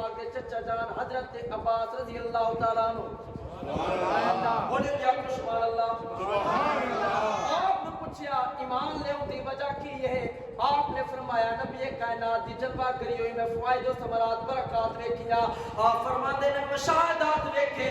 پاک کے چچا جان حضرت عباس رضی اللہ تعالیٰ عنہ بولے یا سبحان اللہ آپ نے پوچھا ایمان لے ہوتی وجہ کی یہ ہے آپ نے فرمایا نبی کائنات دی جلوہ کری ہوئی میں فوائد و ثمرات برکات دیکھیا آپ فرماتے نے مشاہدات دیکھے